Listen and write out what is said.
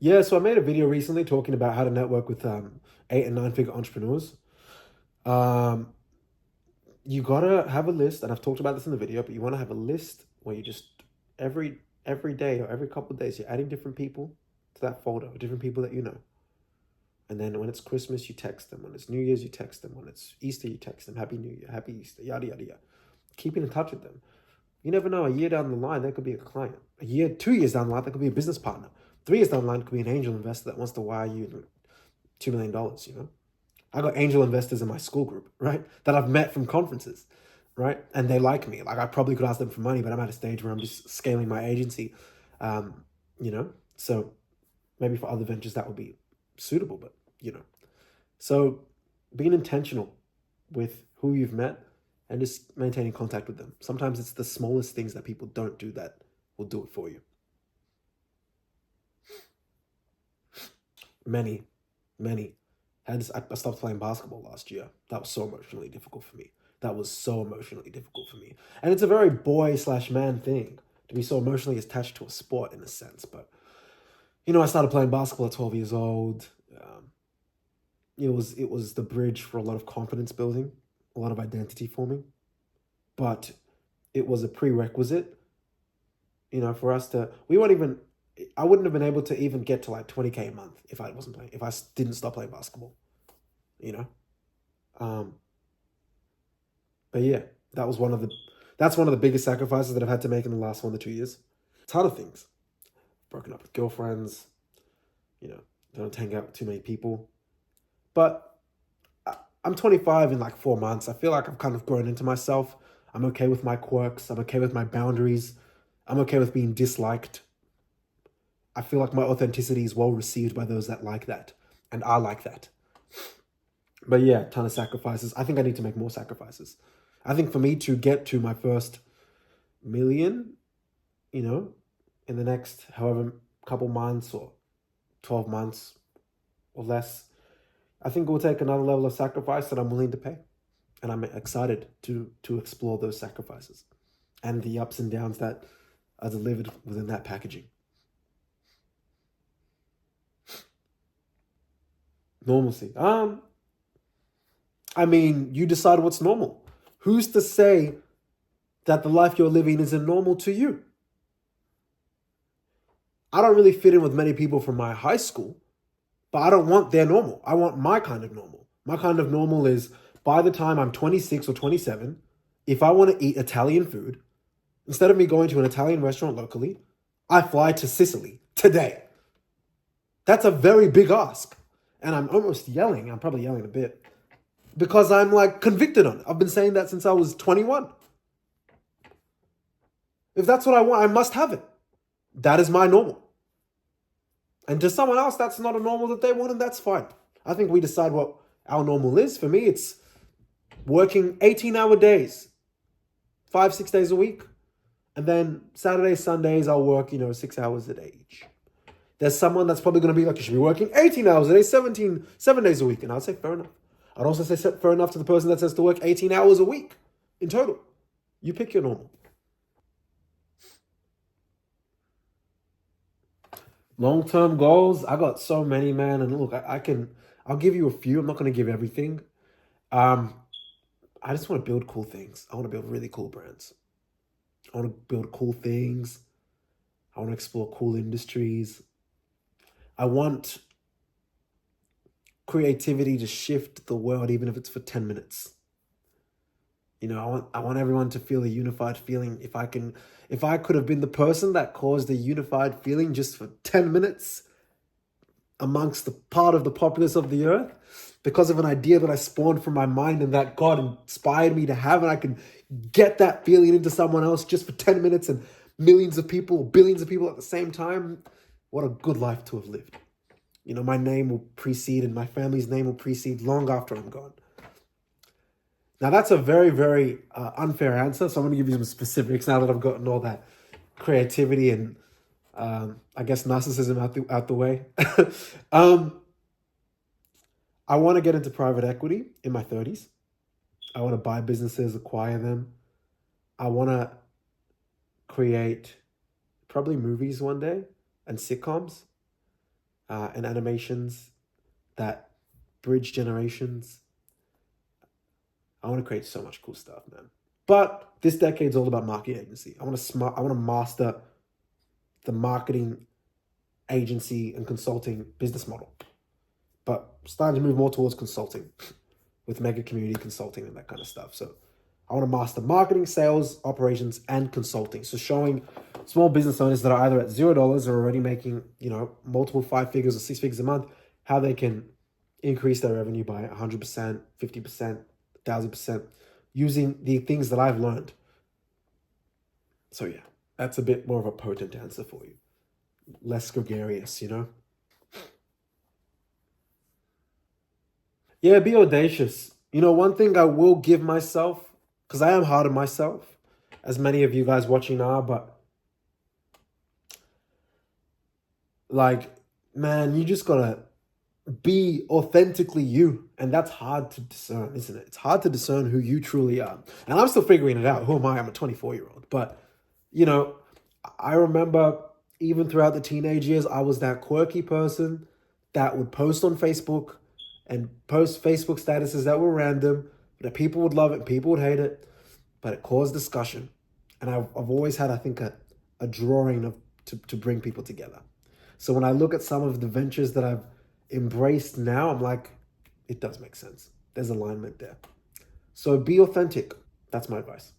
Yeah, so I made a video recently talking about how to network with 8 and 9 figure entrepreneurs. Um, you gotta have a list, and I've talked about this in the video, but you want to have a list where you just every day or every couple of days you're adding different people to that folder, different people that you know. And then when it's Christmas, you text them. When it's New Year's, you text them. When it's Easter, you text them. Happy New Year, Happy Easter, yada yada yada. Keeping in touch with them. You never know. A year down the line, that could be a client. A year, 2 years down the line, that could be a business partner. 3 years down the line, it could be an angel investor that wants to wire you $2 million. I got angel investors in my Skool group, right? That I've met from conferences, right? And they like me. Like I probably could ask them for money, but I'm at a stage where I'm just scaling my agency, um, So maybe for other ventures that would be suitable, but So being intentional with who you've met and just maintaining contact with them. Sometimes it's the smallest things that people don't do that will do it for you. Many, many. I stopped playing basketball last year. That was so emotionally difficult for me. That was so emotionally difficult for me. And it's a very boy/man thing to be so emotionally attached to a sport in a sense. But, I started playing basketball at 12 years old. It was the bridge for a lot of confidence building, a lot of identity forming. But it was a prerequisite, for us to, I wouldn't have been able to even get to like 20K a month if I didn't stop playing basketball, you know? Um, but yeah, that's one of the biggest sacrifices that I've had to make in the last 1 to 2 years. It's other things, broken up with girlfriends, don't hang out with too many people. But I'm 25 in like 4 months. I feel like I've kind of grown into myself. I'm okay with my quirks. I'm okay with my boundaries. I'm okay with being disliked. I feel like my authenticity is well received by those that like that and are like that. But yeah, ton of sacrifices. I think I need to make more sacrifices. I think for me to get to my first million, in the next however couple months or 12 months or less, I think it will take another level of sacrifice that I'm willing to pay. And I'm excited to explore those sacrifices and the ups and downs that are delivered within that packaging. Normalcy. You decide what's normal. Who's to say that the life you're living isn't normal to you? I don't really fit in with many people from my high school, but I don't want their normal. I want my kind of normal. My kind of normal is by the time I'm 26 or 27, if I want to eat Italian food, instead of me going to an Italian restaurant locally, I fly to Sicily today. That's a very big ask. And I'm almost yelling. I'm probably yelling a bit because I'm like convicted on it. I've been saying that since I was 21. If that's what I want, I must have it. That is my normal. And to someone else, that's not a normal that they want, and that's fine. I think we decide what our normal is. For me, it's working 18-hour days, 5-6 days a week. And then Saturdays, Sundays, I'll work, 6 hours a day each. There's someone that's probably going to be like, you should be working 18 hours a day, 7 days a week. And I'd say, fair enough. I'd also say fair enough to the person that says to work 18 hours a week in total. You pick your normal. Long-term goals, I got so many, man. And look, I'll give you a few. I'm not going to give everything. I just want to build cool things. I want to build really cool brands. I want to build cool things. I want to explore cool industries. I want creativity to shift the world, even if it's for 10 minutes. I want everyone to feel a unified feeling. If I could have been the person that caused a unified feeling just for 10 minutes amongst the part of the populace of the earth, because of an idea that I spawned from my mind and that God inspired me to have, and I can get that feeling into someone else just for 10 minutes and millions of people, billions of people at the same time, what a good life to have lived. My name will precede and my family's name will precede long after I'm gone. Now, that's a very, very unfair answer, so I'm going to give you some specifics now that I've gotten all that creativity and, I guess, narcissism out the way. I want to get into private equity in my 30s. I want to buy businesses, acquire them. I want to create probably movies one day and sitcoms. and animations that bridge generations. I want to create so much cool stuff, man. But this decade's all about marketing agency. I want to master the marketing agency and consulting business model. But starting to move more towards consulting with mega community consulting and that kind of stuff. So I want to master marketing, sales, operations, and consulting. So showing small business owners that are either at $0 or already making, multiple 5 figures or 6 figures a month, how they can increase their revenue by 100%, 50%, 1,000% using the things that I've learned. So yeah, that's a bit more of a potent answer for you. Less gregarious, Yeah, be audacious. One thing I will give myself, because I am hard on myself, as many of you guys watching are, but man, you just gotta be authentically you. And that's hard to discern, isn't it? It's hard to discern who you truly are. And I'm still figuring it out. Who am I? I'm a 24-year-old. But, I remember even throughout the teenage years, I was that quirky person that would post on Facebook and post Facebook statuses that were random, that people would love it, people would hate it, but it caused discussion. And I've always had, I think, a drawing to bring people together. So when I look at some of the ventures that I've embraced now, I'm like, it does make sense. There's alignment there. So be authentic. That's my advice.